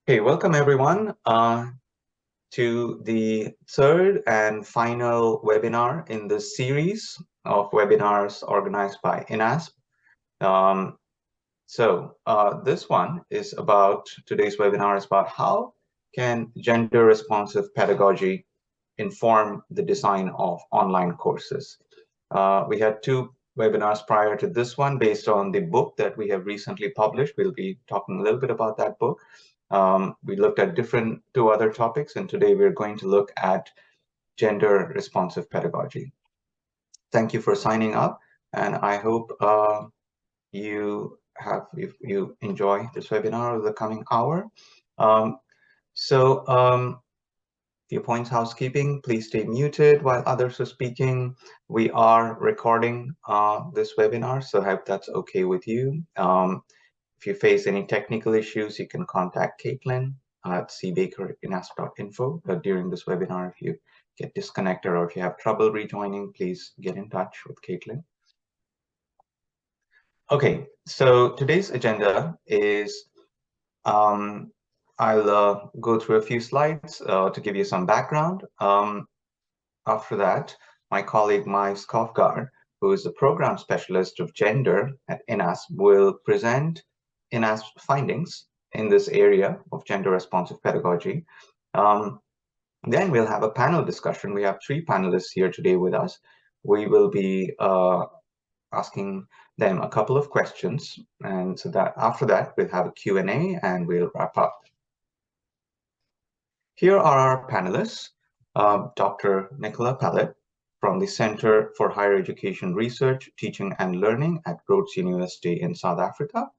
Okay, welcome everyone to the third and final webinar in this series of webinars organized by INASP. This one is about, today's webinar is about how can gender-responsive pedagogy inform the design of online courses. We had two webinars prior to this one based on the book that we have recently published. We'll be talking a little bit about that book. We looked at two other topics, and today we're going to look at gender responsive pedagogy. Thank you for signing up, and I hope you enjoy this webinar over the coming hour. Few points housekeeping, please stay muted while others are speaking. We are recording this webinar, so I hope that's okay with you. If you face any technical issues, you can contact Caitlin at cbaker@inasp.info. During this webinar, if you get disconnected or if you have trouble rejoining, please get in touch with Caitlin. Okay, so today's agenda is I'll go through a few slides to give you some background. After that, my colleague Mai Skofgard, who is the program specialist of gender at INASP, will present INASP's findings in this area of gender-responsive pedagogy. Then we'll have a panel discussion. We have three panelists here today with us. We will be asking them a couple of questions, and so that after that we'll have a Q&A and we'll wrap up. Here are our panelists. Dr. Nicola Pellet from the Center for Higher Education Research, Teaching and Learning at Rhodes University in South Africa.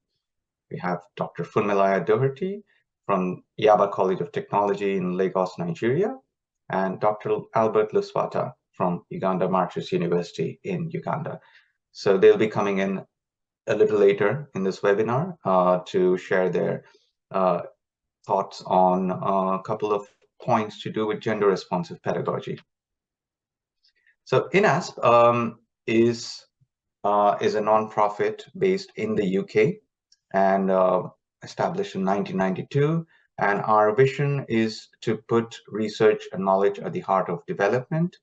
We have Dr. Funmilayo Doherty from Yaba College of Technology in Lagos, Nigeria, and Dr. Albert Luswata from Uganda Martyrs University in Uganda. So they'll be coming in a little later in this webinar to share their thoughts on a couple of points to do with gender-responsive pedagogy. So INASP is a nonprofit based in the UK and established in 1992. And our vision is to put research and knowledge at the heart of development.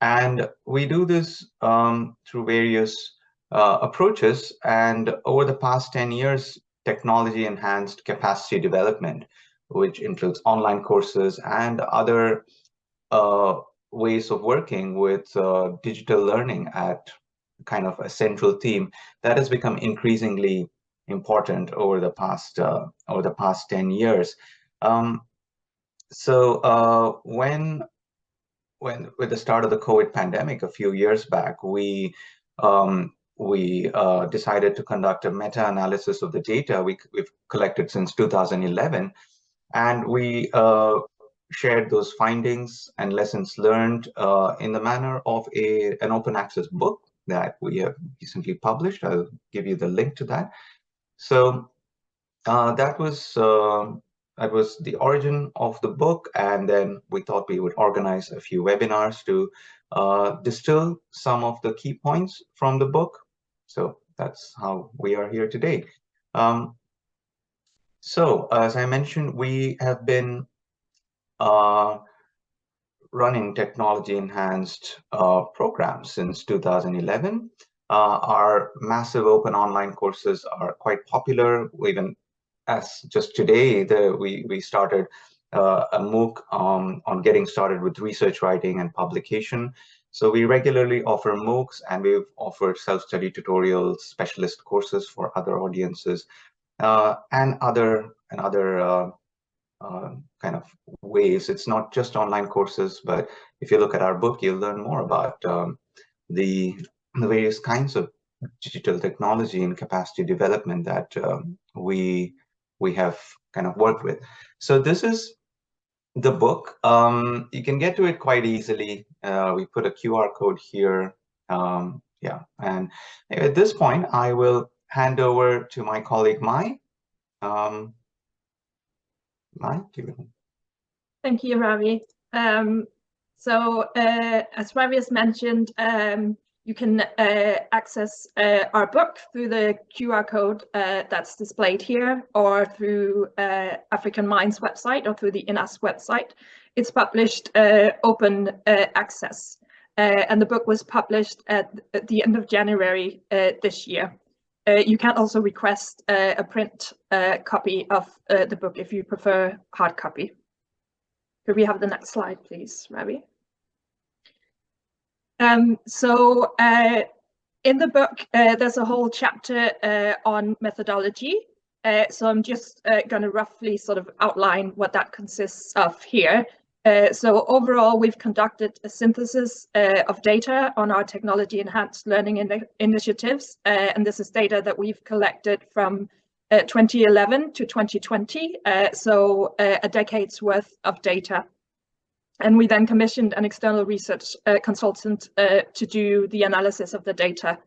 And we do this through various approaches. And over the past 10 years, technology enhanced capacity development, which includes online courses and other ways of working with digital learning at kind of a central theme that has become increasingly important over the past 10 years. When with the start of the COVID pandemic a few years back, we decided to conduct a meta-analysis of the data we've collected since 2011, and we shared those findings and lessons learned in the manner of an open access book that we have recently published. I'll give you the link to that. So that was the origin of the book, and then we thought we would organize a few webinars to distill some of the key points from the book. So that's how we are here today. So as I mentioned, we have been running technology-enhanced programs since 2011. Our massive open online courses are quite popular. Even as just today, we started a MOOC on getting started with research writing and publication. So we regularly offer MOOCs, and we've offered self-study tutorials, specialist courses for other audiences, and other kind of ways. It's not just online courses, but if you look at our book, you'll learn more about the various kinds of digital technology and capacity development that we have kind of worked with. So this is the book. You can get to it quite easily. We put a QR code here. Yeah, and at this point, I will hand over to my colleague Mai. Mai, Thank you, Ravi. As Ravi has mentioned, You can access our book through the QR code that's displayed here, or through African Minds website, or through the INAS website. It's published open access, and the book was published at the end of January this year. You can also request a print copy of the book if you prefer hard copy. Could we have the next slide, please, Ravi? So in the book, there's a whole chapter on methodology. So I'm just going to roughly sort of outline what that consists of here. So overall, we've conducted a synthesis of data on our technology-enhanced learning initiatives. And this is data that we've collected from 2011 to 2020, so a decade's worth of data. And we then commissioned an external research consultant to do the analysis of the data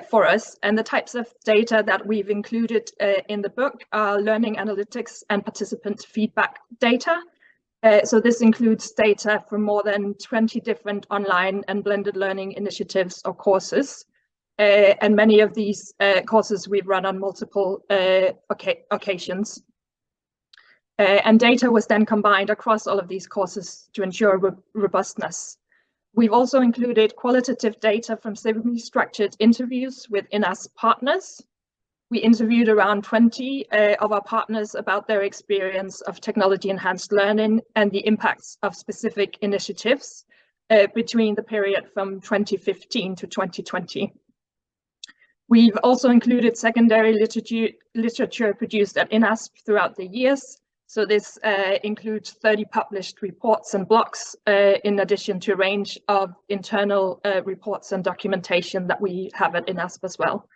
for us. And the types of data that we've included in the book are learning analytics and participant feedback data. So this includes data from more than 20 different online and blended learning initiatives or courses. And many of these courses we've run on multiple occasions. And data was then combined across all of these courses to ensure robustness. We've also included qualitative data from semi-structured interviews with INAS partners. We interviewed around 20 of our partners about their experience of technology-enhanced learning and the impacts of specific initiatives between the period from 2015 to 2020. We've also included secondary literature produced at INASP throughout the years. So this includes 30 published reports and blogs, in addition to a range of internal reports and documentation that we have at INASP as well.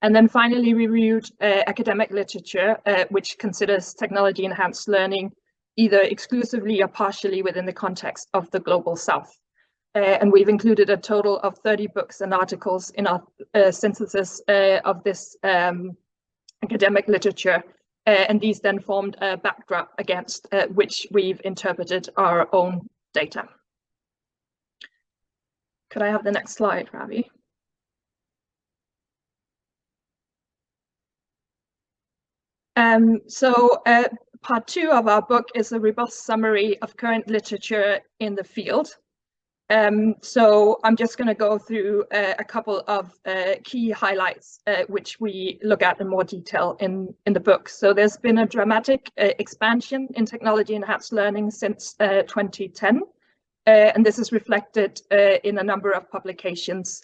And then finally, we reviewed academic literature, which considers technology-enhanced learning either exclusively or partially within the context of the Global South. And we've included a total of 30 books and articles in our synthesis of this academic literature. And these then formed a backdrop against which we've interpreted our own data. Could I have the next slide, Ravi? So part 2 of our book is a robust summary of current literature in the field. So I'm just going to go through a couple of key highlights, which we look at in more detail in the book. So there's been a dramatic expansion in technology-enhanced learning since 2010, and this is reflected in a number of publications.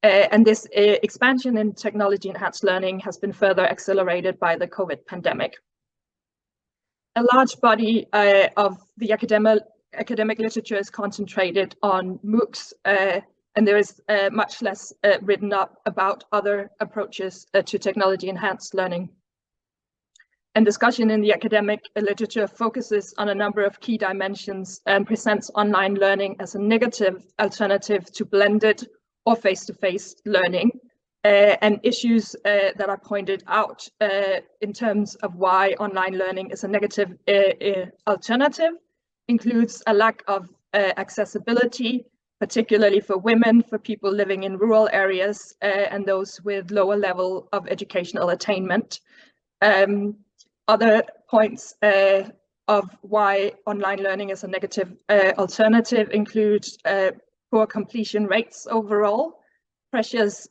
And this expansion in technology-enhanced learning has been further accelerated by the COVID pandemic. A large body of the academic literature is concentrated on MOOCs, and there is much less written up about other approaches to technology-enhanced learning. And discussion in the academic literature focuses on a number of key dimensions and presents online learning as a negative alternative to blended or face-to-face learning. And issues that are pointed out in terms of why online learning is a negative alternative includes a lack of accessibility, particularly for women, for people living in rural areas, and those with lower level of educational attainment. Other points of why online learning is a negative alternative include poor completion rates overall, pressures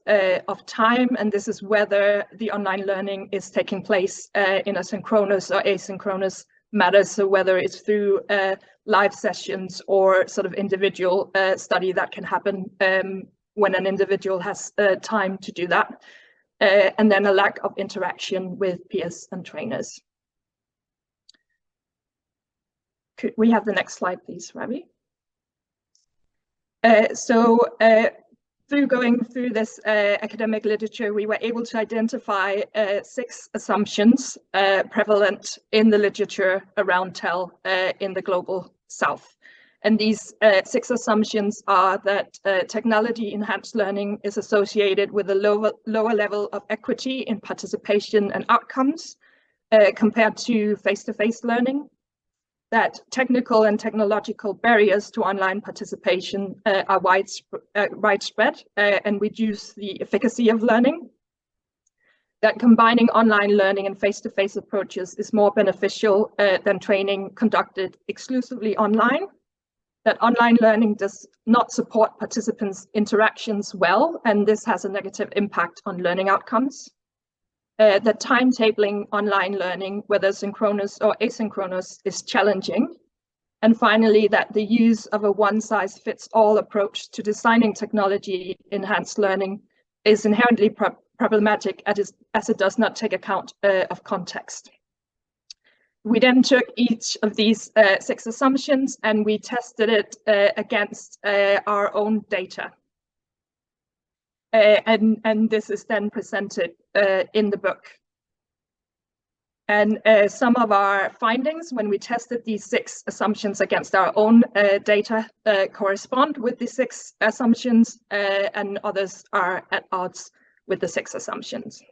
of time, and this is whether the online learning is taking place in a synchronous or asynchronous matters, so whether it's through live sessions or sort of individual study that can happen when an individual has time to do that, and then a lack of interaction with peers and trainers. Could we have the next slide, please, Ravi? Through going through this academic literature, we were able to identify 6 assumptions prevalent in the literature around TEL in the Global South. And these 6 assumptions are that technology-enhanced learning is associated with a lower level of equity in participation and outcomes compared to face-to-face learning, that technical and technological barriers to online participation are widespread and reduce the efficacy of learning. That combining online learning and face-to-face approaches is more beneficial than training conducted exclusively online. That online learning does not support participants' interactions well, and this has a negative impact on learning outcomes. That timetabling online learning, whether synchronous or asynchronous, is challenging. And finally, that the use of a one-size-fits-all approach to designing technology-enhanced learning is inherently problematic as it does not take account of context. We then took each of these 6 assumptions and we tested it against our own data. And this is then presented in the book. And some of our findings when we tested these 6 assumptions against our own data correspond with the 6 assumptions, and others are at odds with the 6 assumptions.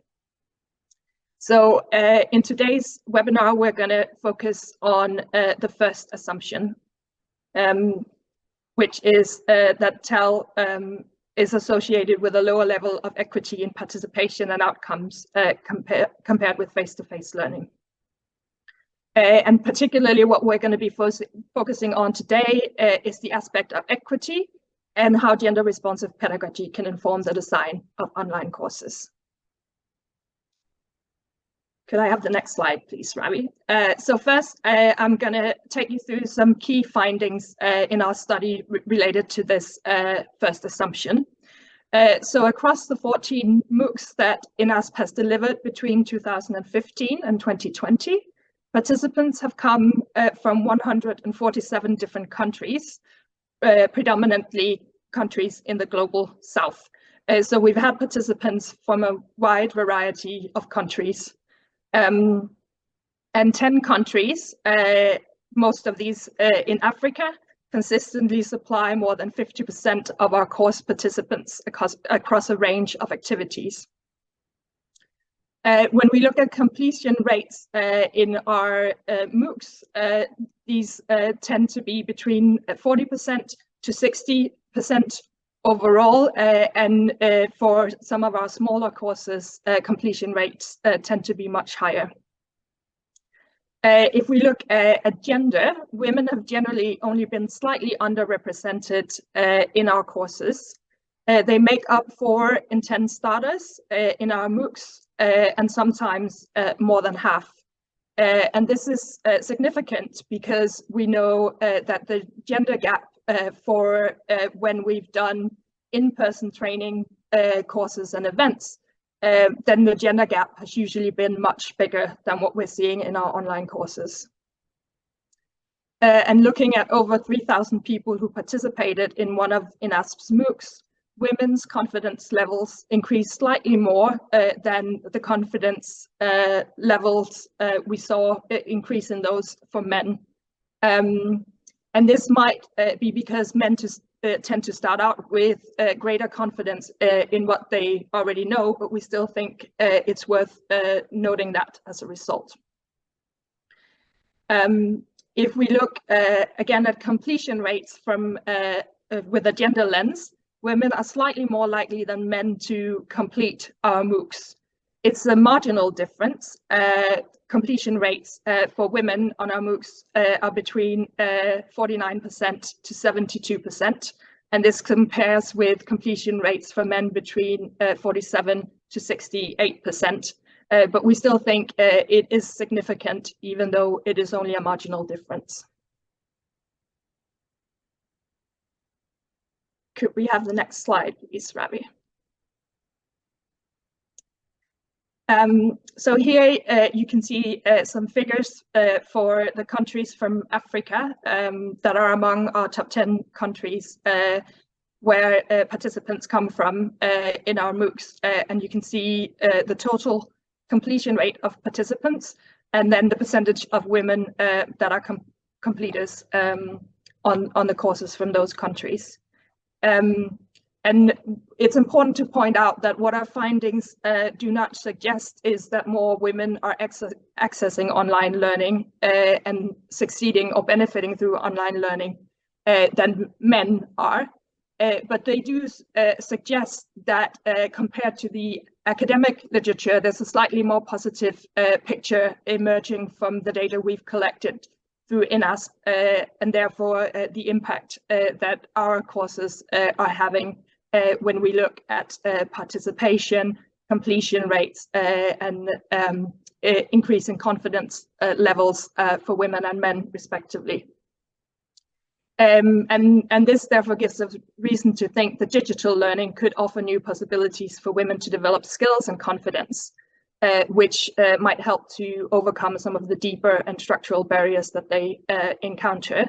So in today's webinar, we're going to focus on the first assumption, which is that TEL is associated with a lower level of equity in participation and outcomes compared with face-to-face learning. And particularly what we're going to be focusing on today is the aspect of equity and how gender-responsive pedagogy can inform the design of online courses. Could I have the next slide, please, Ravi? So first, I'm going to take you through some key findings in our study related to this first assumption. So across the 14 MOOCs that INASP has delivered between 2015 and 2020, participants have come from 147 different countries, predominantly countries in the global south. So we've had participants from a wide variety of countries. And 10 countries, most of these in Africa, consistently supply more than 50% of our course participants across a range of activities. When we look at completion rates in our MOOCs, these tend to be between 40% to 60% overall, and for some of our smaller courses, completion rates tend to be much higher. If we look at gender, women have generally only been slightly underrepresented in our courses. They make up 4 in 10 starters in our MOOCs, and sometimes more than half. And this is significant because we know that the gender gap for when we've done in-person training courses and events, then the gender gap has usually been much bigger than what we're seeing in our online courses. And looking at over 3,000 people who participated in one of INASP's MOOCs, women's confidence levels increased slightly more than the confidence levels we saw increase in those for men. And this might be because men tend to start out with greater confidence in what they already know, but we still think it's worth noting that as a result. If we look again at completion rates from with a gender lens, women are slightly more likely than men to complete our MOOCs. It's a marginal difference. Completion rates for women on our MOOCs are between 49% to 72%. And this compares with completion rates for men between 47 to 68%. But we still think it is significant, even though it is only a marginal difference. Could we have the next slide, please, Ravi? So here you can see some figures for the countries from Africa that are among our top 10 countries where participants come from in our MOOCs. And you can see the total completion rate of participants and then the percentage of women that are completers on the courses from those countries. And it's important to point out that what our findings do not suggest is that more women are accessing online learning and succeeding or benefiting through online learning than men are. But they do suggest that compared to the academic literature, there's a slightly more positive picture emerging from the data we've collected through INASP, and therefore the impact that our courses are having when we look at participation, completion rates, and increase in confidence levels for women and men, respectively. And this therefore gives us reason to think that digital learning could offer new possibilities for women to develop skills and confidence, which might help to overcome some of the deeper and structural barriers that they encounter.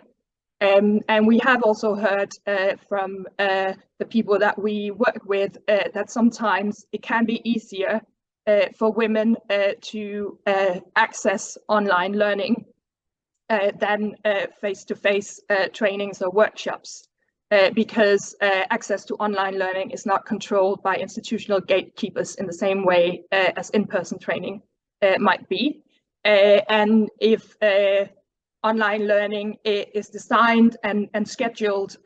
And we have also heard from the people that we work with that sometimes it can be easier for women to access online learning than face-to-face trainings or workshops, because access to online learning is not controlled by institutional gatekeepers in the same way as in-person training might be. And if online learning is designed and scheduled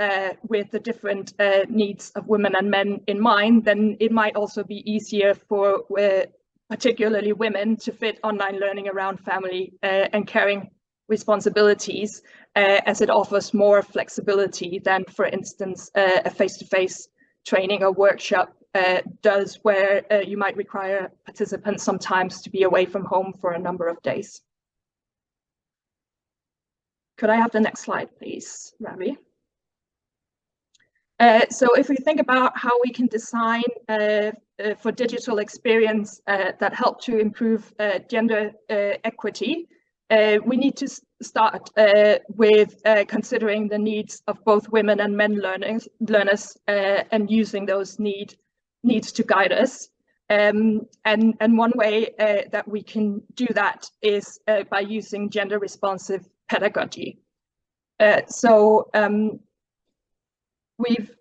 with the different needs of women and men in mind, then it might also be easier for particularly women to fit online learning around family and caring responsibilities, as it offers more flexibility than, for instance, a face-to-face training or workshop does, where you might require participants sometimes to be away from home for a number of days. Could I have the next slide, please, Ravi? So if we think about how we can design for digital experience that help to improve gender equity, we need to start with considering the needs of both women and men learners and using those needs to guide us. And one way that we can do that is by using gender responsive pedagogy. So we've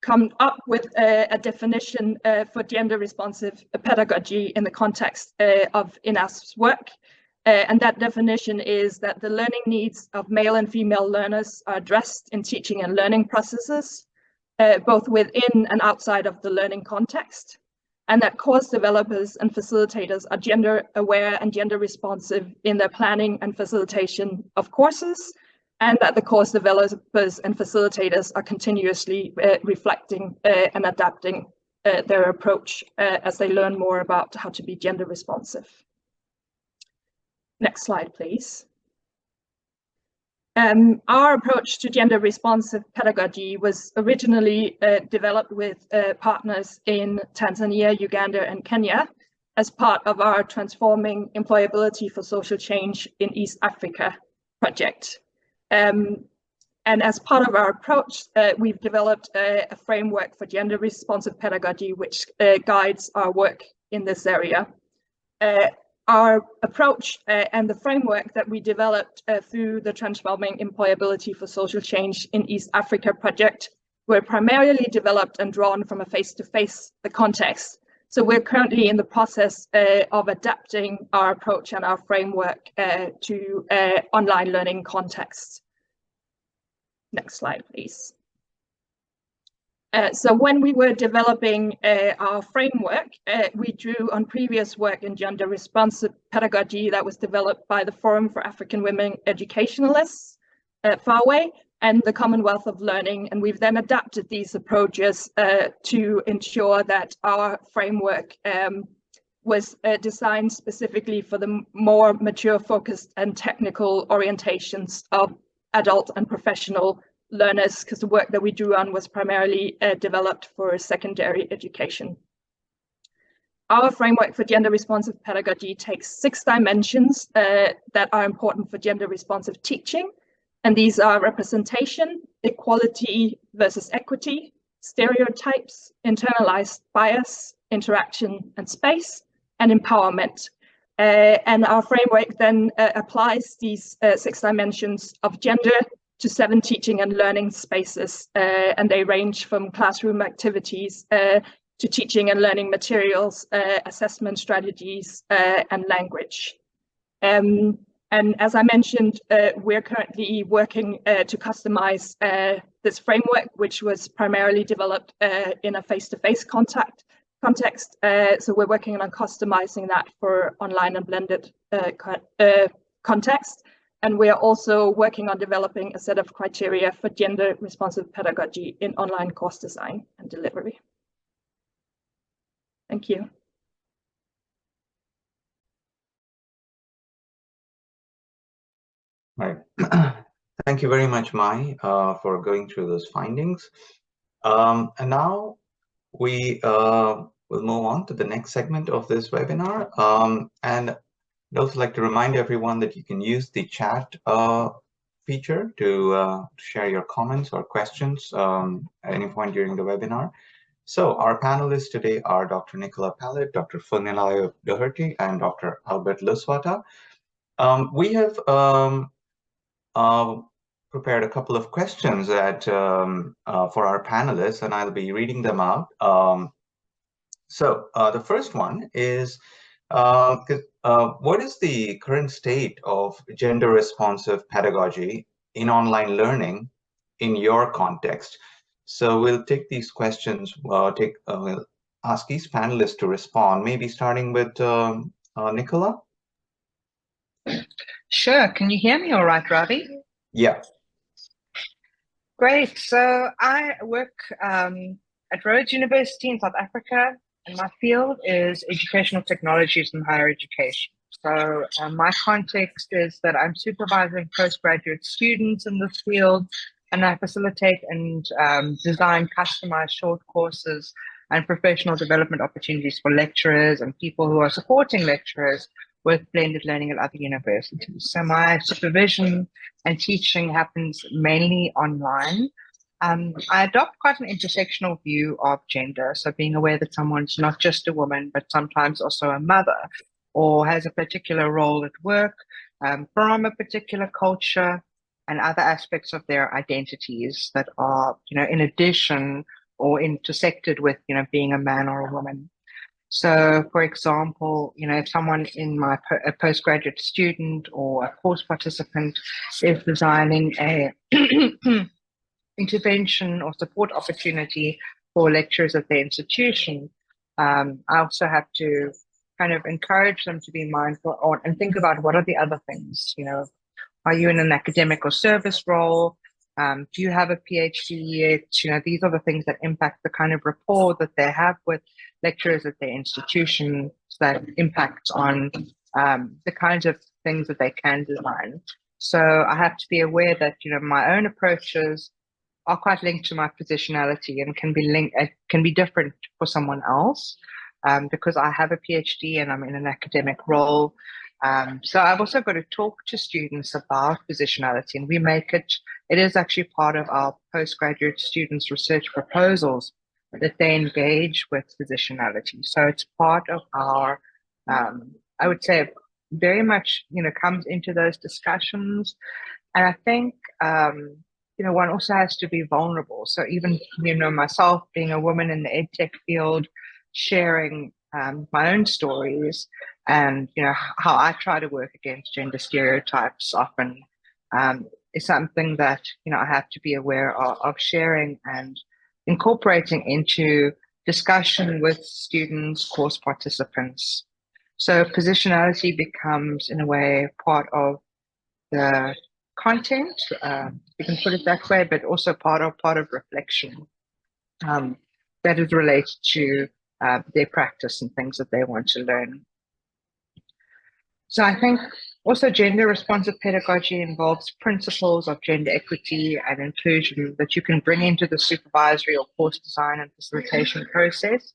come up with a definition for gender responsive pedagogy in the context of INASP's work. And that definition is that the learning needs of male and female learners are addressed in teaching and learning processes, both within and outside of the learning context, and that course developers and facilitators are gender aware and gender responsive in their planning and facilitation of courses, and that the course developers and facilitators are continuously reflecting and adapting their approach as they learn more about how to be gender responsive. Next slide, please. Our approach to gender responsive pedagogy was originally developed with partners in Tanzania, Uganda, and Kenya as part of our Transforming Employability for Social Change in East Africa project. And as part of our approach, we've developed a framework for gender responsive pedagogy, which guides our work in this area. Our approach and the framework that we developed through the Transforming Employability for Social Change in East Africa project were primarily developed and drawn from a face-to-face context. So we're currently in the process of adapting our approach and our framework to online learning contexts. Next slide, please. So when we were developing our framework, we drew on previous work in gender responsive pedagogy that was developed by the Forum for African Women Educationalists, FAWE, and the Commonwealth of Learning. And we've then adapted these approaches to ensure that our framework was designed specifically for the more mature, focused, and technical orientations of adult and professional learners, because the work that we drew on was primarily developed for secondary education. Our framework for gender responsive pedagogy takes 6 dimensions that are important for gender responsive teaching. And these are representation, equality versus equity, stereotypes, internalized bias, interaction and space, and empowerment. And our framework then applies these 6 dimensions of gender to 7 teaching and learning spaces, and they range from classroom activities to teaching and learning materials, assessment strategies, and language. And as I mentioned, we're currently working to customize this framework, which was primarily developed in a face-to-face context. So we're working on customizing that for online and blended context. And we are also working on developing a set of criteria for gender-responsive pedagogy in online course design and delivery. Thank you. Right. Thank you very much, Mai, for going through those findings. And now we will move on to the next segment of this webinar. And I'd also like to remind everyone that you can use the chat feature to share your comments or questions at any point during the webinar. So our panelists today are Dr. Nicola Pallet, Dr. Funmilayo Doherty, and Dr. Albert Luswata. We have prepared a couple of questions that for our panelists, and I'll be reading them out. So the first one is, what is the current state of gender-responsive pedagogy in online learning in your context? So we'll take these questions, we'll ask each panelist to respond, maybe starting with Nicola. Sure. Can you hear me all right, Ravi? Yeah. Great. So I work at Rhodes University in South Africa, and my field is educational technologies and higher education. So my context is that I'm supervising postgraduate students in this field, and I facilitate and design customized short courses and professional development opportunities for lecturers and people who are supporting lecturers with blended learning at other universities. So my supervision and teaching happens mainly online. I adopt quite an intersectional view of gender, so being aware that someone's not just a woman, but sometimes also a mother, or has a particular role at work, from a particular culture, and other aspects of their identities that are, in addition or intersected with, being a man or a woman. So, for example, if someone in a postgraduate student or a course participant is designing a intervention or support opportunity for lecturers at their institution, I also have to kind of encourage them to be mindful and think about what are the other things. Are you in an academic or service role? Do you have a PhD yet? These are the things that impact the kind of rapport that they have with lecturers at their institution, that impacts on the kinds of things that they can design. So I have to be aware that my own approaches are quite linked to my positionality and can be different for someone else, because I have a PhD and I'm in an academic role. So I've also got to talk to students about positionality, and it is actually part of our postgraduate students' research proposals that they engage with positionality. So it's part of our, I would say, very much, comes into those discussions. And I think, one also has to be vulnerable. So even, myself being a woman in the EdTech field, sharing my own stories and, how I try to work against gender stereotypes often is something that, I have to be aware of sharing and incorporating into discussion with students, course participants. So positionality becomes, in a way, part of the content, you can put it that way, but also part of reflection that is related to their practice and things that they want to learn. So I think also gender responsive pedagogy involves principles of gender equity and inclusion that you can bring into the supervisory or course design and facilitation process.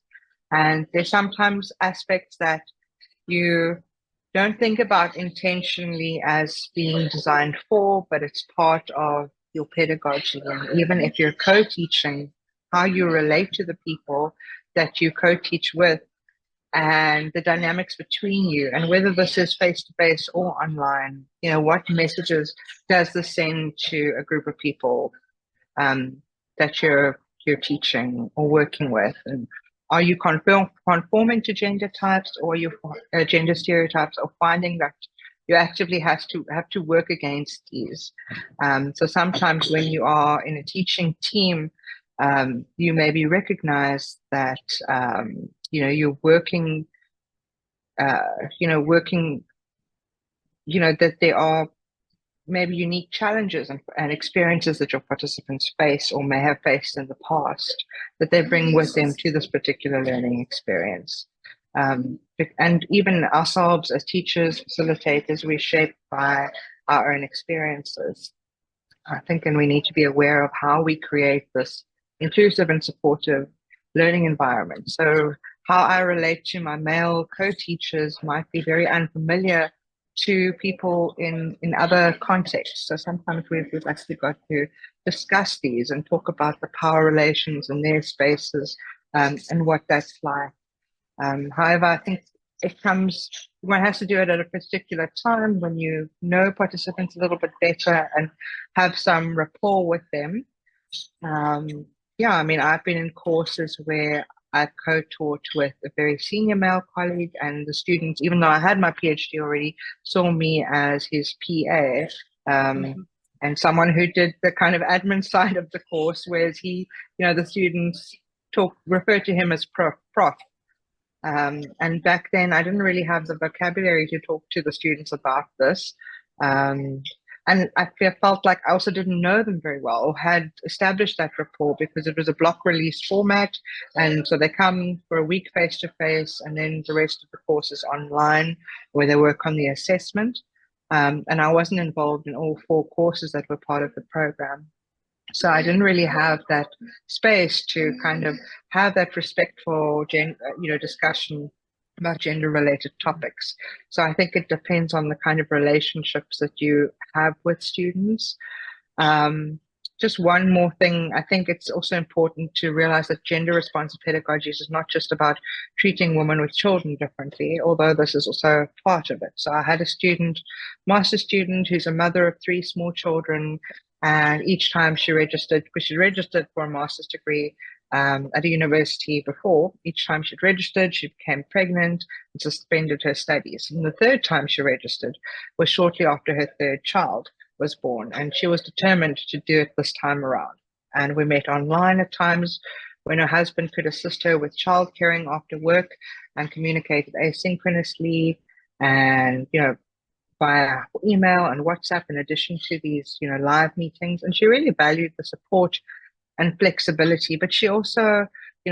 And there's sometimes aspects that you don't think about intentionally as being designed for, but it's part of your pedagogy. And even if you're co-teaching, how you relate to the people that you co-teach with and the dynamics between you, and whether this is face-to-face or online. What messages does this send to a group of people that you're teaching or working with? And are you conforming to gender types, or you gender stereotypes, or finding that you actively have to work against these? So sometimes when you are in a teaching team, you maybe recognize that you're working, that there are maybe unique challenges and experiences that your participants face or may have faced in the past that they bring with them to this particular learning experience. And even ourselves as teachers, facilitators, we're shaped by our own experiences, I think, and we need to be aware of how we create this inclusive and supportive learning environment. So how I relate to my male co-teachers might be very unfamiliar to people in other contexts. So sometimes we've actually got to discuss these and talk about the power relations in their spaces, and what that's like. However, I think one has to do it at a particular time when you know participants a little bit better and have some rapport with them. Yeah, I mean, I've been in courses where I co-taught with a very senior male colleague, and the students, even though I had my PhD already, saw me as his PA, and someone who did the kind of admin side of the course, whereas the students refer to him as prof. And back then, I didn't really have the vocabulary to talk to the students about this. And I felt like I also didn't know them very well or had established that rapport, because it was a block release format. And so they come for a week face-to-face, and then the rest of the course is online, where they work on the assessment. And I wasn't involved in all 4 courses that were part of the program. So I didn't really have that space to kind of have that respectful discussion about gender-related topics. So I think it depends on the kind of relationships that you have with students. Just one more thing, I think it's also important to realize that gender-responsive pedagogies is not just about treating women with children differently, although this is also part of it. So I had a master's student, who's a mother of 3 small children, and each time she registered, because she registered for a master's degree at a university before, each time she'd registered, she became pregnant and suspended her studies. And the 3rd time she registered was shortly after her 3rd child was born, and she was determined to do it this time around. And we met online at times when her husband could assist her with child caring after work, and communicated asynchronously and via email and WhatsApp, in addition to these live meetings. And she really valued the support and flexibility, but she also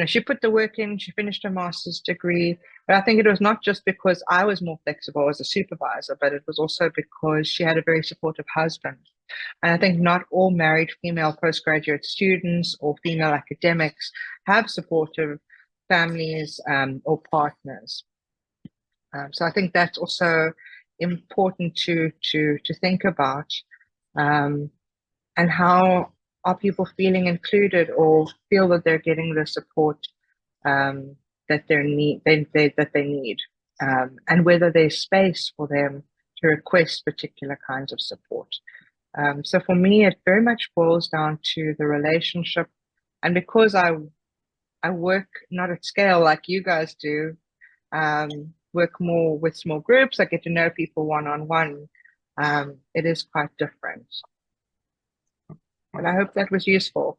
she put the work in. She finished her master's degree, but I think it was not just because I was more flexible as a supervisor, but it was also because she had a very supportive husband. And I think not all married female postgraduate students or female academics have supportive families or partners. So I think that's also important to think about, and how are people feeling included or feel that they're getting the support that they need, and whether there's space for them to request particular kinds of support. So for me, it very much boils down to the relationship, and because I work not at scale like you guys do, work more with small groups, I get to know people one-on-one, it is quite different. And I hope that was useful.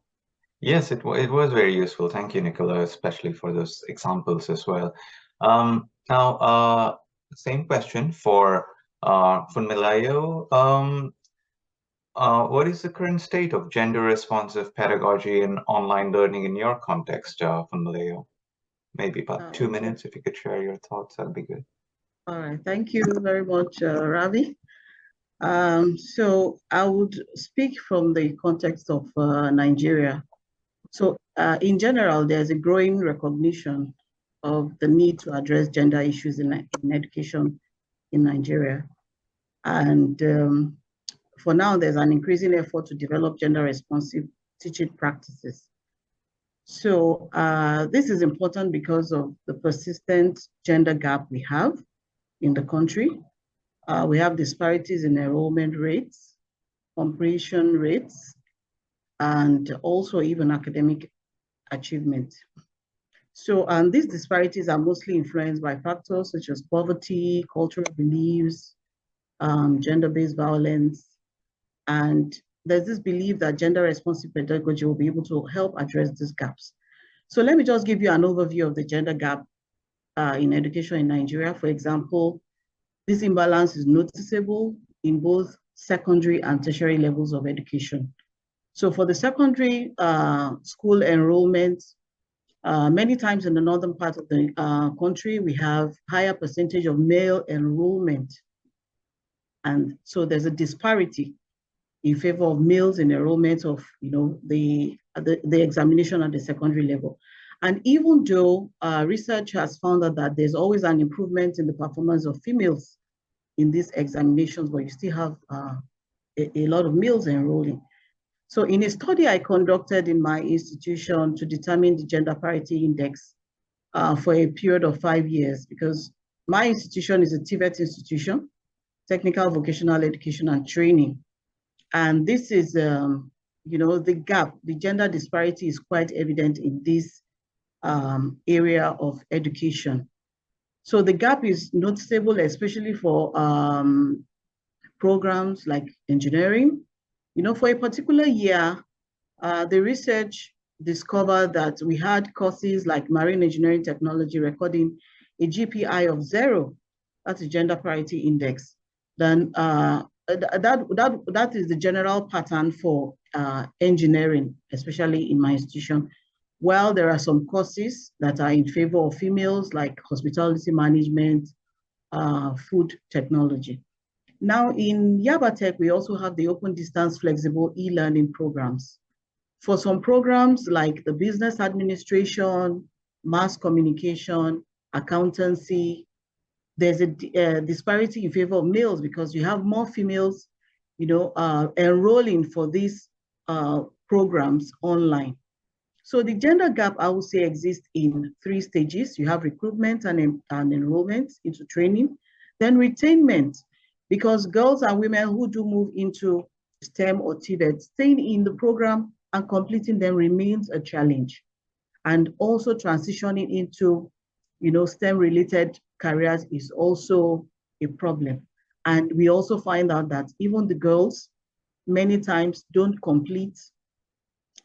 Yes, it was very useful. Thank you, Nicola, especially for those examples as well. Now, same question for Funmilayo. What is the current state of gender-responsive pedagogy and online learning in your context, Funmilayo? Maybe about 2 minutes, if you could share your thoughts, that'd be good. All right, thank you very much, Ravi. So I would speak from the context of Nigeria. So in general, there's a growing recognition of the need to address gender issues in education in Nigeria. And for now, there's an increasing effort to develop gender responsive teaching practices. So this is important because of the persistent gender gap we have in the country. We have disparities in enrollment rates, completion rates, and also even academic achievement. So, and these disparities are mostly influenced by factors such as poverty, cultural beliefs, gender-based violence, and there's this belief that gender-responsive pedagogy will be able to help address these gaps. So let me just give you an overview of the gender gap in education in Nigeria. For example, this imbalance is noticeable in both secondary and tertiary levels of education. So for the secondary school enrollment, many times in the northern part of the country, we have higher percentage of male enrollment. And so there's a disparity in favor of males in enrollment of, the examination at the secondary level. And even though research has found that there's always an improvement in the performance of females in these examinations, but you still have a lot of males enrolling. So in a study I conducted in my institution to determine the gender parity index for a period of 5 years, because my institution is a TVET institution, Technical Vocational Education and Training. And this is, the gap, the gender disparity is quite evident in this area of education. So the gap is noticeable, especially for programs like engineering. For a particular year, the research discovered that we had courses like marine engineering technology recording a GPI of 0. That's a gender parity index. Then that is the general pattern for engineering, especially in my institution. While there are some courses that are in favor of females, like hospitality management, food technology. Now in Yabatech, we also have the open distance flexible e-learning programs. For some programs like the business administration, mass communication, accountancy, there's a disparity in favor of males because you have more females, enrolling for these programs online. So the gender gap, I would say, exists in 3 stages. You have recruitment and enrollment into training, then retainment, because girls and women who do move into STEM or TVET, staying in the program and completing them remains a challenge. And also transitioning into, STEM-related careers is also a problem. And we also find out that even the girls many times don't complete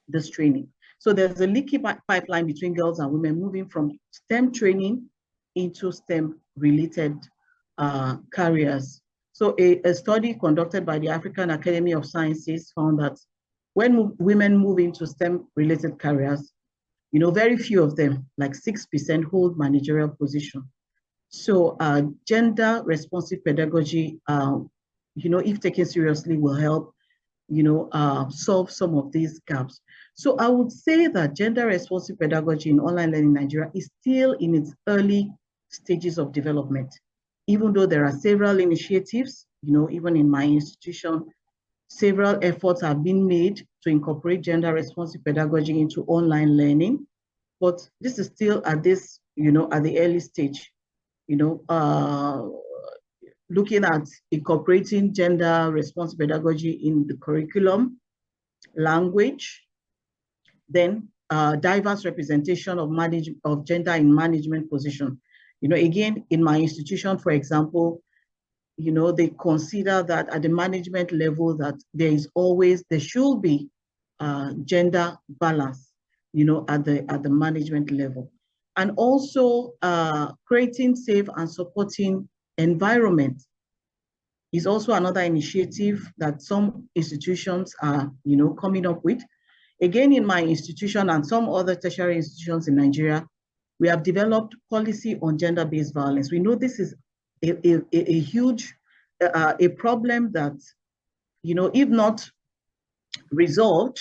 this training. So there's a leaky pipeline between girls and women moving from STEM training into STEM-related careers. So a study conducted by the African Academy of Sciences found that when women move into STEM-related careers, very few of them, like 6%, hold managerial position. So gender-responsive pedagogy, if taken seriously, will help, solve some of these gaps. So I would say that gender-responsive pedagogy in online learning in Nigeria is still in its early stages of development. Even though there are several initiatives, even in my institution, several efforts have been made to incorporate gender-responsive pedagogy into online learning, but this is still at this, at the early stage, looking at incorporating gender-responsive pedagogy in the curriculum, language, then diverse representation of gender in management position. Again, in my institution, for example, they consider that at the management level that there should be gender balance, at the management level. And also creating safe and supporting environment is also another initiative that some institutions are, coming up with. Again, in my institution and some other tertiary institutions in Nigeria, we have developed policy on gender-based violence. We know this is a huge problem that, if not resolved,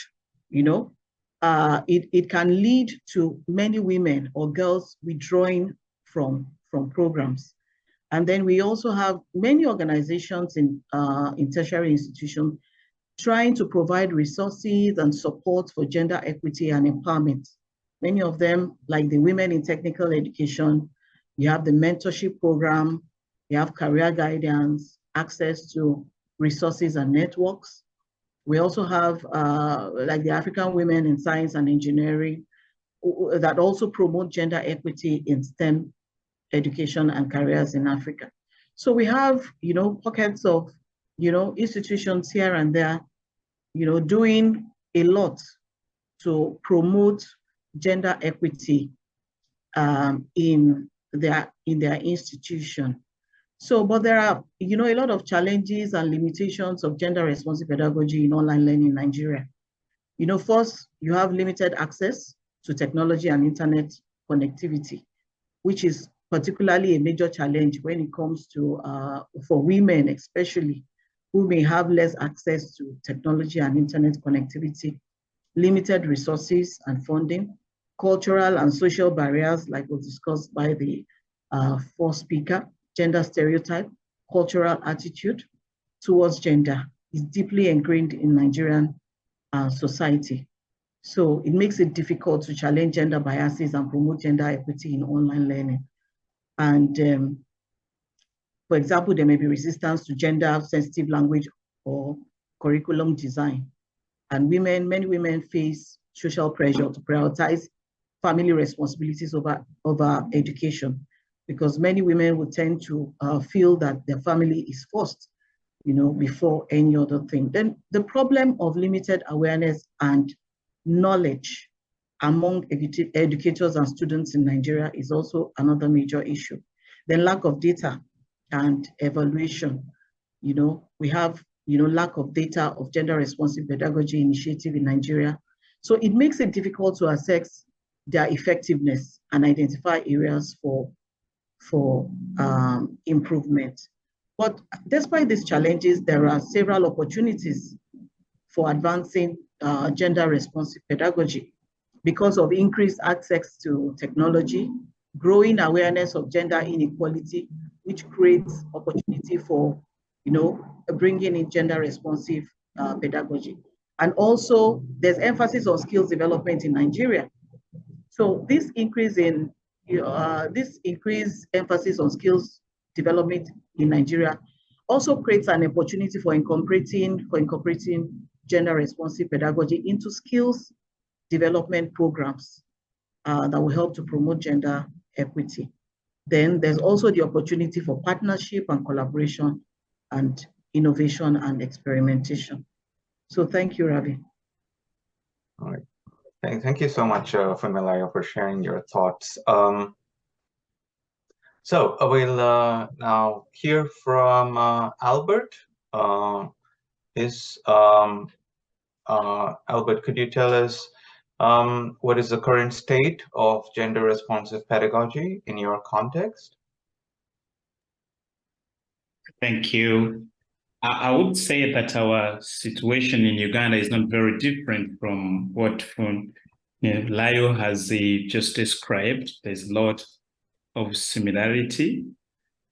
it can lead to many women or girls withdrawing from programs. And then we also have many organizations in tertiary institutions trying to provide resources and support for gender equity and empowerment Many of them, like the Women in Technical Education, you have the mentorship program, you have career guidance, access to resources and networks. We also have like the African Women in Science and Engineering that also promote gender equity in STEM education and careers in Africa. So we have, pockets of, institutions here and there, doing a lot to promote gender equity in their institution. So, but there are, a lot of challenges and limitations of gender responsive pedagogy in online learning in Nigeria. First, you have limited access to technology and internet connectivity, which is particularly a major challenge when it comes to, for women especially, who may have less access to technology and internet connectivity, limited resources and funding, cultural and social barriers, like was discussed by the first speaker, gender stereotype, cultural attitude towards gender is deeply ingrained in Nigerian society. So it makes it difficult to challenge gender biases and promote gender equity in online learning. And for example, there may be resistance to gender sensitive language or curriculum design. And many women face social pressure to prioritize family responsibilities over education, because many women would tend to feel that their family is first, before any other thing. Then the problem of limited awareness and knowledge among educators and students in Nigeria is also another major issue. Then lack of data and evaluation. We have, lack of data of gender responsive pedagogy initiative in Nigeria. So it makes it difficult to assess their effectiveness and identify areas for improvement. But despite these challenges, there are several opportunities for advancing gender responsive pedagogy because of increased access to technology, growing awareness of gender inequality, which creates opportunity for, bringing in gender responsive pedagogy. And also there's emphasis on skills development in Nigeria. So this increased emphasis on skills development in Nigeria also creates an opportunity for incorporating gender responsive pedagogy into skills development programs that will help to promote gender equity. Then there's also the opportunity for partnership and collaboration and innovation and experimentation. So thank you, Ravi. All right. Thank you so much, Funmilayo, for sharing your thoughts. So we'll now hear from Albert. Albert, could you tell us what is the current state of gender responsive pedagogy in your context? Thank you. I would say that our situation in Uganda is not very different from what Funmilayo has just described. There's a lot of similarity.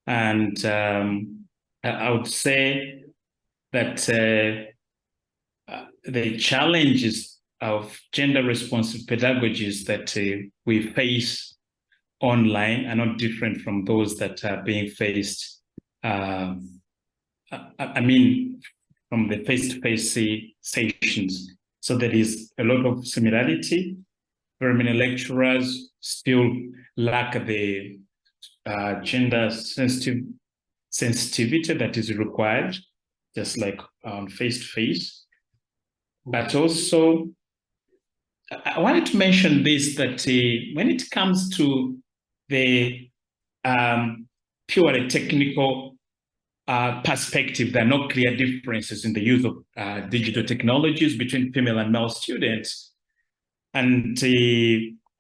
And I would say that the challenges of gender responsive pedagogies that we face online are not different from those that are being faced from the face-to-face sessions. So there is a lot of similarity. Very many lecturers still lack the gender sensitivity that is required, just like on face-to-face. But also, I wanted to mention this, that when it comes to the purely technical perspective, there are no clear differences in the use of digital technologies between female and male students. And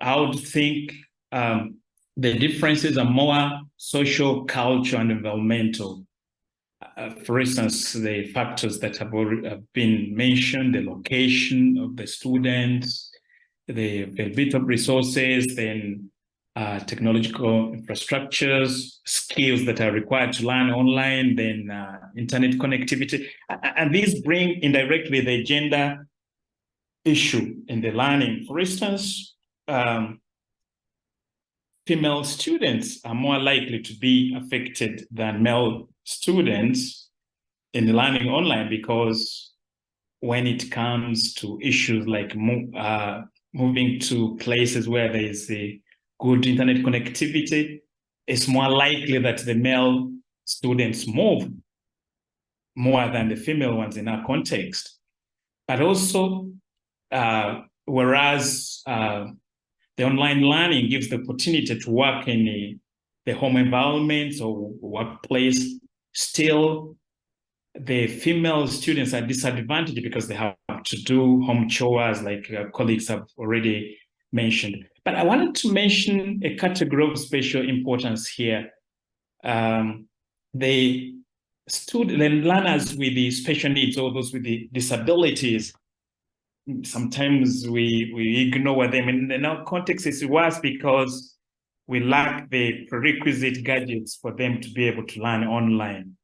I would think the differences are more social, cultural, and environmental. For instance, the factors that have been mentioned, the location of the students, the availability of resources, then technological infrastructures, skills that are required to learn online, then internet connectivity. And these bring indirectly the gender issue in the learning. For instance, female students are more likely to be affected than male students in learning online, because when it comes to issues like moving to places where there is a good internet connectivity, it's more likely that the male students move more than the female ones in our context. But also, whereas the online learning gives the opportunity to work in the home environment or workplace, still the female students are disadvantaged because they have to do home chores, like colleagues have already mentioned. But I wanted to mention a category of special importance here. The learners with the special needs, or those with the disabilities, sometimes we ignore them. In our context, it's worse because we lack the prerequisite gadgets for them to be able to learn online.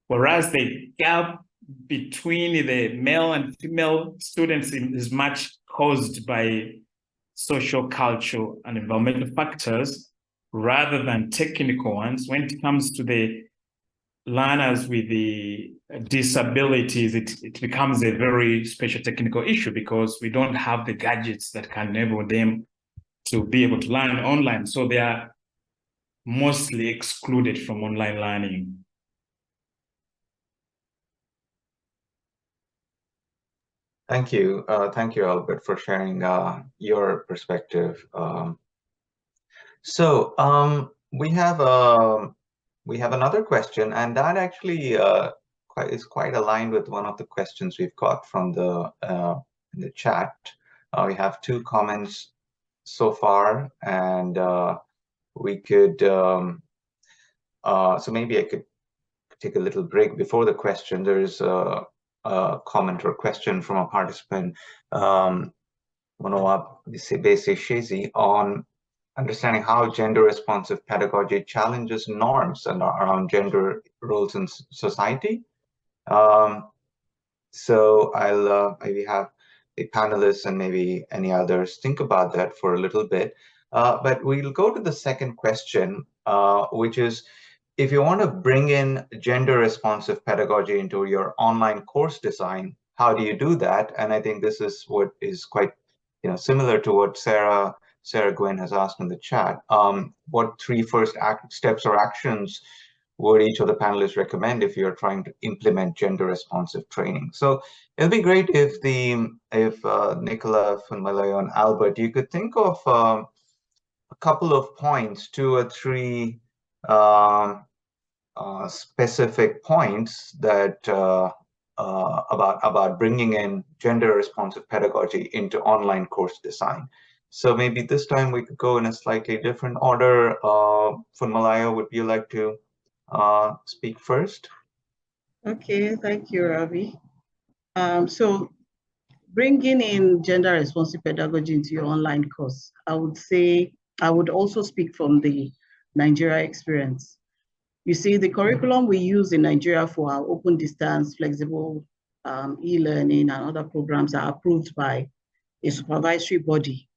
Whereas the gap between the male and female students is much caused by social, cultural, and environmental factors rather than technical ones. When it comes to the learners with the disabilities, it becomes a very special technical issue because we don't have the gadgets that can enable them to be able to learn online. So they are mostly excluded from online learning. Thank you, Albert, for sharing your perspective. We have another question, and that actually is quite aligned with one of the questions we've got from in the chat. We have two comments so far, and we could so maybe I could take a little break before the question. There is a comment or question from a participant, Manoab Shezi, on understanding how gender-responsive pedagogy challenges norms and around gender roles in society. So I'll maybe have the panelists and maybe any others think about that for a little bit. But we'll go to the second question, which is, if you want to bring in gender-responsive pedagogy into your online course design, how do you do that? And I think this is what is quite, similar to what Sarah Gwen has asked in the chat. What three first steps or actions would each of the panelists recommend if you're trying to implement gender-responsive training? So it'll be great if Nicola, Funmilayo, and Albert, you could think of a couple of points, 2 or 3 specific points that about bringing in gender-responsive pedagogy into online course design. So maybe this time we could go in a slightly different order. Funmilayo, would you like to speak first? Okay, thank you, Ravi. So bringing in gender-responsive pedagogy into your online course, I would say, I would also speak from the Nigeria experience. You see, the curriculum we use in Nigeria for our open distance, flexible e-learning and other programs are approved by a supervisory body,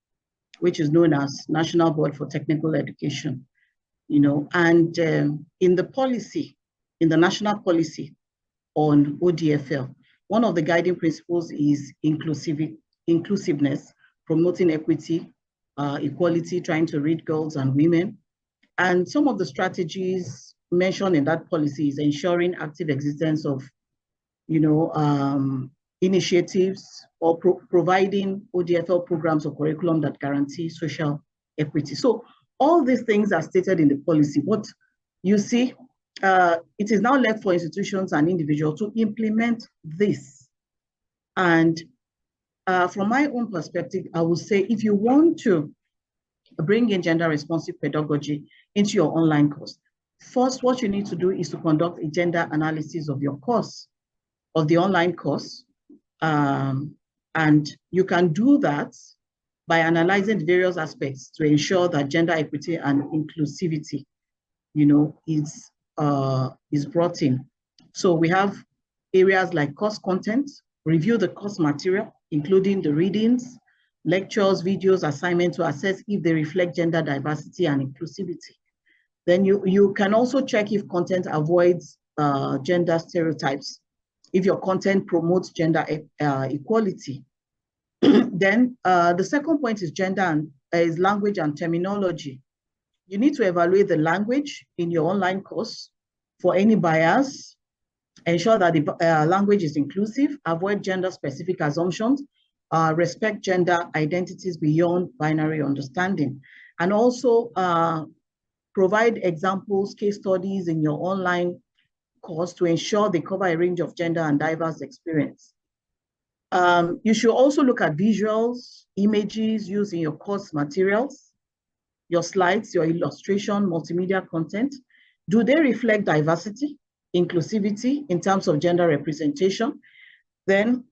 which is known as National Board for Technical Education, and in the policy, in the national policy on ODFL, one of the guiding principles is inclusiveness, promoting equity, equality, trying to reach girls and women. And some of the strategies mentioned in that policy is ensuring active existence of, initiatives or providing ODFL programs or curriculum that guarantee social equity. So all these things are stated in the policy, but you see, it is now left for institutions and individuals to implement this. And from my own perspective, I would say, if you want to bring in gender-responsive pedagogy into your online course, first, what you need to do is to conduct a gender analysis of your course, of the online course. And you can do that by analyzing various aspects to ensure that gender equity and inclusivity, is brought in. So we have areas like course content, review the course material, including the readings, lectures, videos, assignments to assess if they reflect gender diversity and inclusivity. Then you can also check if content avoids gender stereotypes, if your content promotes gender equality. Then the second point is gender and is language and terminology. You need to evaluate the language in your online course for any bias, ensure that the language is inclusive, avoid gender-specific assumptions, respect gender identities beyond binary understanding, and also provide examples, case studies in your online course to ensure they cover a range of gender and diverse experience. You should also look at visuals, images used in your course materials, your slides, your illustration, multimedia content. Do they reflect diversity, inclusivity in terms of gender representation? Then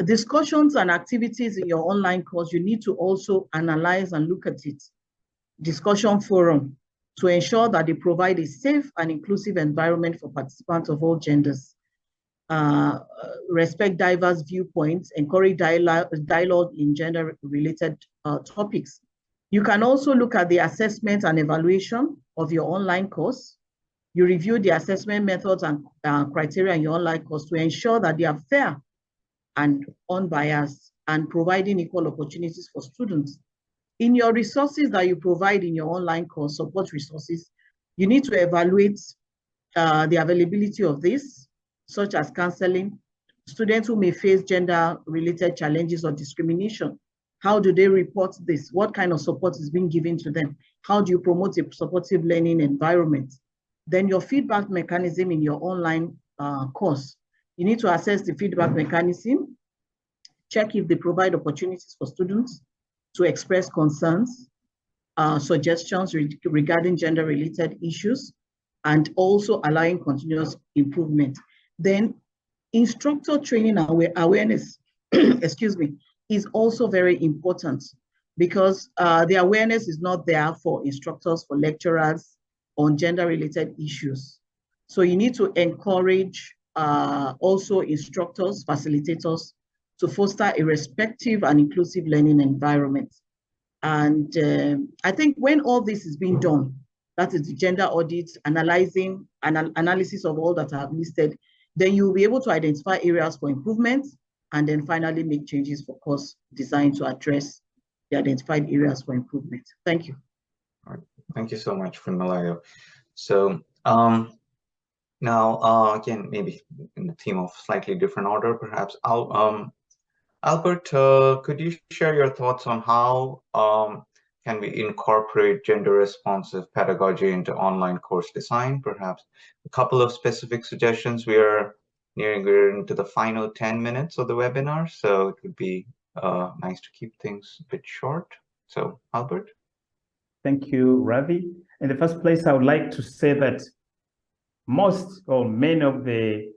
discussions and activities in your online course, you need to also analyze and look at it. Discussion forum to ensure that they provide a safe and inclusive environment for participants of all genders. Respect diverse viewpoints, encourage dialogue in gender-related topics. You can also look at the assessment and evaluation of your online course. You review the assessment methods and criteria in your online course to ensure that they are fair and unbiased and providing equal opportunities for students. In your resources that you provide in your online course, support resources, you need to evaluate the availability of this, such as counseling, students who may face gender-related challenges or discrimination. How do they report this? What kind of support is being given to them? How do you promote a supportive learning environment? Then your feedback mechanism in your online course. You need to assess the feedback mechanism, check if they provide opportunities for students to express concerns, suggestions regarding gender-related issues, and also allowing continuous improvement. Then instructor training and awareness, excuse me, is also very important because the awareness is not there for instructors, for lecturers on gender-related issues. So you need to encourage also instructors, facilitators to foster a respectful and inclusive learning environment. And I think when all this is being done, that is the gender audits, analyzing, analysis of all that I have listed, then you'll be able to identify areas for improvement and then finally make changes for course design to address the identified areas for improvement. Thank you. All right. Thank you so much, Funmilayo. So now, again, maybe in the theme of slightly different order, perhaps, Albert, could you share your thoughts on how can we incorporate gender-responsive pedagogy into online course design? Perhaps a couple of specific suggestions. We're into the final 10 minutes of the webinar, so it would be nice to keep things a bit short. So, Albert? Thank you, Ravi. In the first place, I would like to say that most or many of the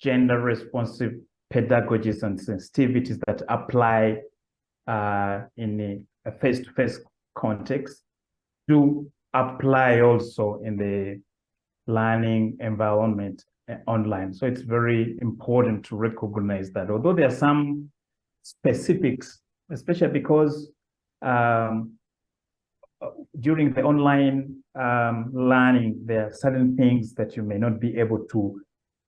gender-responsive pedagogies and sensitivities that apply in a face-to-face context do apply also in the learning environment online. So it's very important to recognize that, although there are some specifics, especially because during the online learning, there are certain things that you may not be able to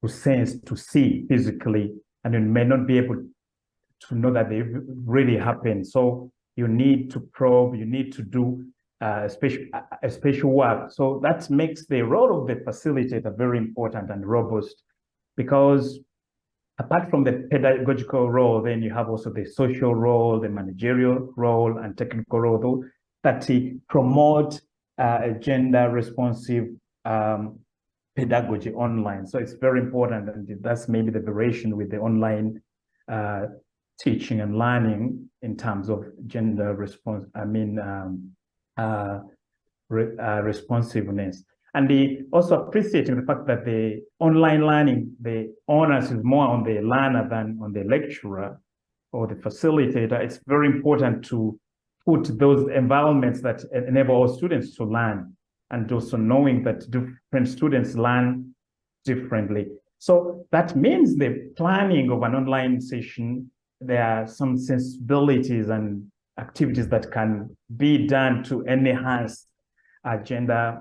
sense, to see physically, and you may not be able to know that they really happen. So you need to probe, you need to do special work. So that makes the role of the facilitator very important and robust, because apart from the pedagogical role, then you have also the social role, the managerial role, and technical role that promote a gender-responsive pedagogy online. So it's very important, and that's maybe the variation with the online teaching and learning in terms of gender responsiveness. And also appreciating the fact that the online learning, the onus is more on the learner than on the lecturer or the facilitator. It's very important to put those environments that enable all students to learn, and also knowing that different students learn differently. So that means the planning of an online session there are some sensibilities and activities that can be done to enhance gender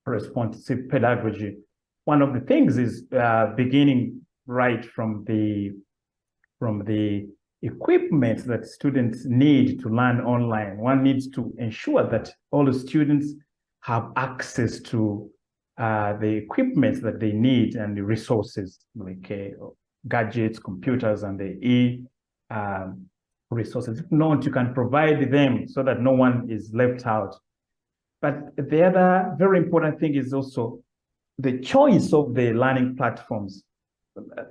responsive pedagogy. One of the things is beginning right from the equipment that students need to learn online. One needs to ensure that all the students have access to the equipment that they need and the resources like gadgets, computers, and the resources. If not, you can provide them so that no one is left out. But the other very important thing is also the choice of the learning platforms.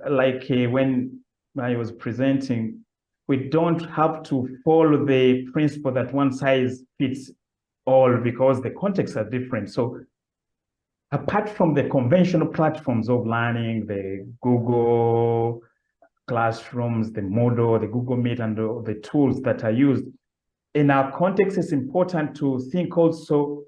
Like when I was presenting, we don't have to follow the principle that one size fits all because the contexts are different. So apart from the conventional platforms of learning, the Google Classrooms, the Moodle, the Google Meet, and the tools that are used, in our context, it's important to think also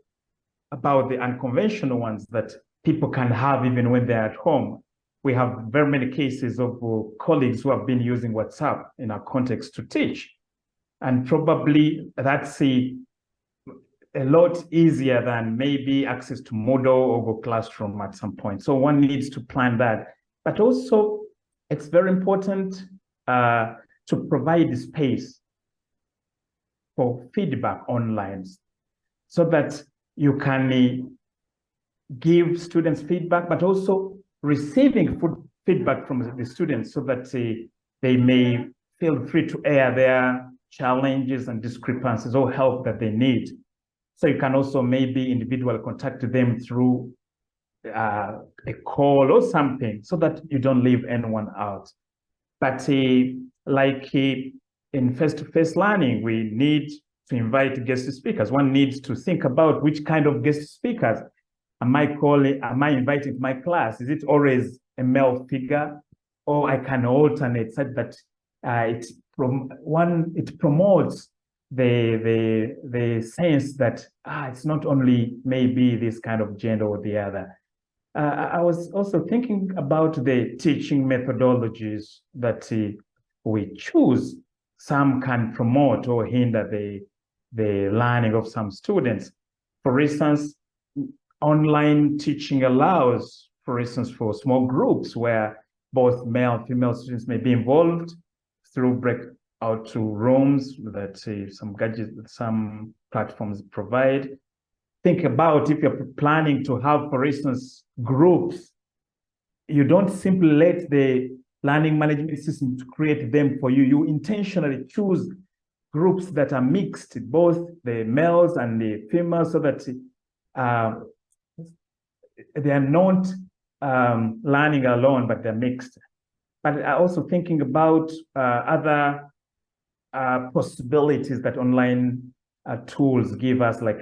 about the unconventional ones that people can have even when they're at home. We have very many cases of colleagues who have been using WhatsApp in our context to teach. And probably that's a lot easier than maybe access to Moodle or Google Classroom at some point. So one needs to plan that. But also, it's very important to provide space for feedback online so that you can give students feedback, but also receiving feedback from the students so that they may feel free to air their challenges and discrepancies or help that they need. So you can also maybe individually contact them through a call or something so that you don't leave anyone out. But like in face-to-face learning, we need to invite guest speakers. One needs to think about which kind of guest speakers am I inviting to my class? Is it always a male figure? Or I can alternate such that it promotes the sense that it's not only maybe this kind of gender or the other. I was also thinking about the teaching methodologies that we choose. Some can promote or hinder the learning of some students. For instance, online teaching allows, for instance, for small groups where both male and female students may be involved through breakout rooms that some gadgets, some platforms provide. Think about if you're planning to have, for instance, groups, you don't simply let the learning management system to create them for you. You intentionally choose groups that are mixed, both the males and the females, so that they are not learning alone, but they're mixed. But also thinking about other possibilities that online tools give us, like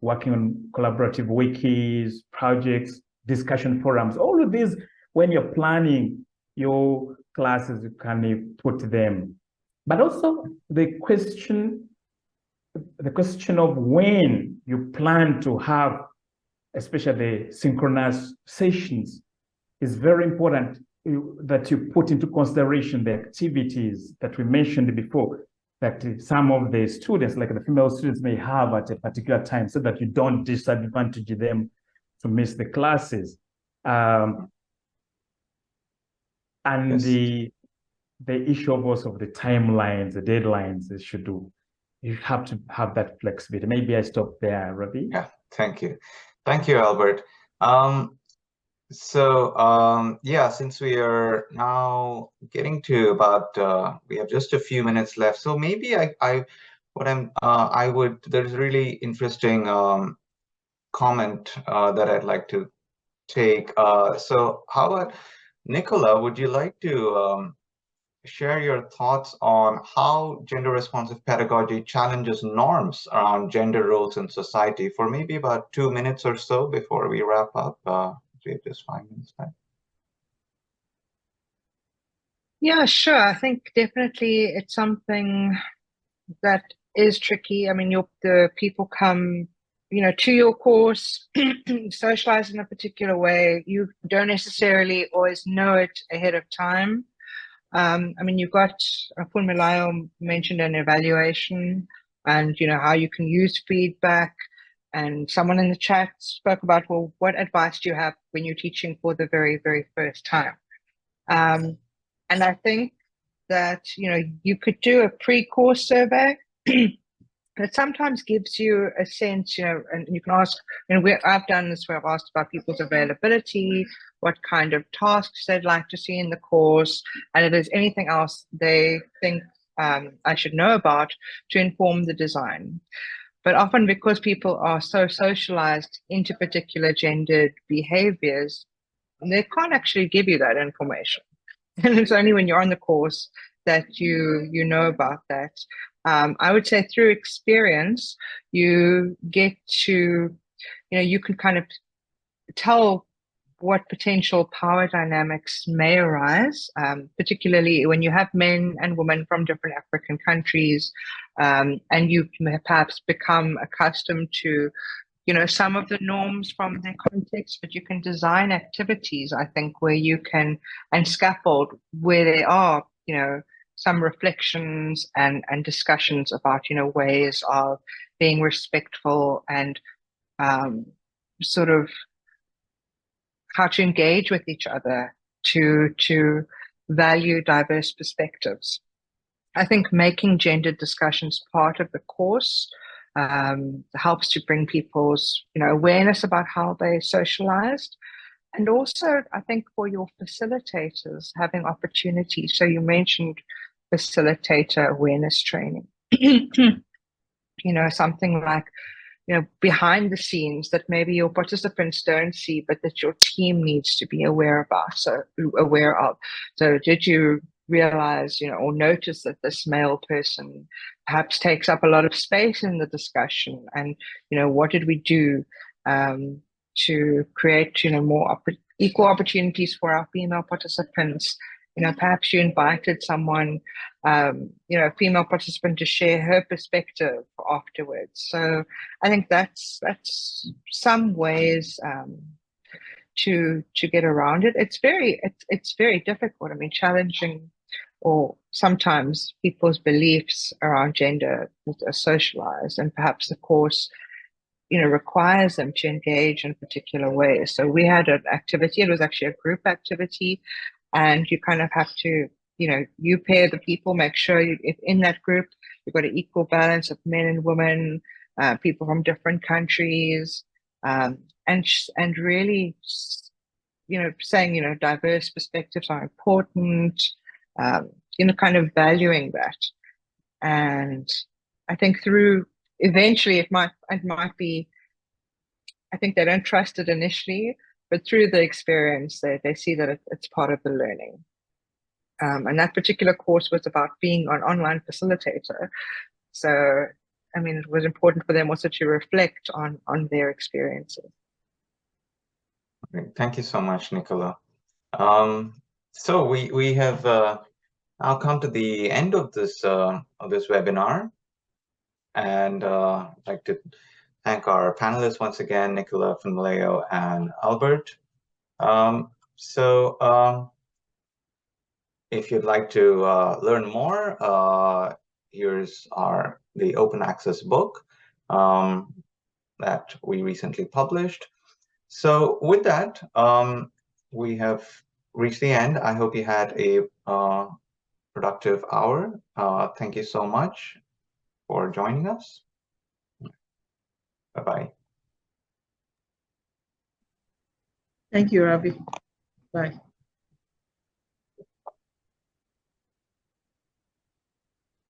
working on collaborative wikis, projects, discussion forums. All of these, when you're planning your classes, you can put them. But also the question of when you plan to have, especially the synchronous sessions, is very important that you put into consideration the activities that we mentioned before, that some of the students, like the female students, may have at a particular time, so that you don't disadvantage them to miss the classes. And yes, the issue of also of the timelines, the deadlines, you have to have that flexibility. Maybe I stop there, Ravi. Yeah, thank you. Thank you, Albert. Yeah, since we are now getting to about, we have just a few minutes left. So maybe there's a really interesting comment that I'd like to take. So how about Nicola, would you like to share your thoughts on how gender responsive pedagogy challenges norms around gender roles in society for maybe about 2 minutes or so before we wrap up? We have just 5 minutes left. Yeah, sure. I think definitely it's something that is tricky. I mean, the people come, to your course, socialize in a particular way. You don't necessarily always know it ahead of time. I mean, you've got Funmilayo mentioned an evaluation and, how you can use feedback. And someone in the chat spoke about, well, what advice do you have when you're teaching for the very, very first time? And I think that, you could do a pre-course survey. It sometimes gives you a sense, and you can ask, I've done this where I've asked about people's availability, what kind of tasks they'd like to see in the course, and if there's anything else they think I should know about to inform the design. But often, because people are so socialized into particular gendered behaviors, they can't actually give you that information. And it's only when you're on the course that you know about that. I would say through experience, you get to, you can kind of tell what potential power dynamics may arise, particularly when you have men and women from different African countries, and you perhaps become accustomed to, some of the norms from their context, but you can design activities, I think, where you can, and scaffold where there are, some reflections and discussions about, ways of being respectful and sort of how to engage with each other to value diverse perspectives. I think making gendered discussions part of the course helps to bring people's awareness about how they socialized. And also, I think for your facilitators, having opportunities. So you mentioned facilitator awareness training. Something like, behind the scenes that maybe your participants don't see, but that your team needs to be aware of. So did you realize, or notice that this male person perhaps takes up a lot of space in the discussion? And, what did we do to create, more equal opportunities for our female participants? Perhaps you invited someone, a female participant to share her perspective afterwards. So I think that's some ways to get around it. It's very difficult. I mean, challenging, or sometimes people's beliefs around gender are socialized, and perhaps the course requires them to engage in particular ways. So we had an activity, it was actually a group activity, and you kind of have to, you pair the people, make sure if in that group, you've got an equal balance of men and women, people from different countries, and really, saying, diverse perspectives are important, kind of valuing that. And I think eventually it might be, I think they don't trust it initially, but through the experience, they see that it's part of the learning. And that particular course was about being an online facilitator. So, I mean, it was important for them also to reflect on their experiences. Great. Thank you so much, Nicola. So we have now come to the end of this webinar, and I'd like to thank our panelists once again, Nicola, Funmilayo, and Albert. If you'd like to learn more, here's the open access book that we recently published. So with that, we have reached the end. I hope you had a productive hour. Thank you so much for joining us. Bye-bye. Thank you, Ravi. Bye.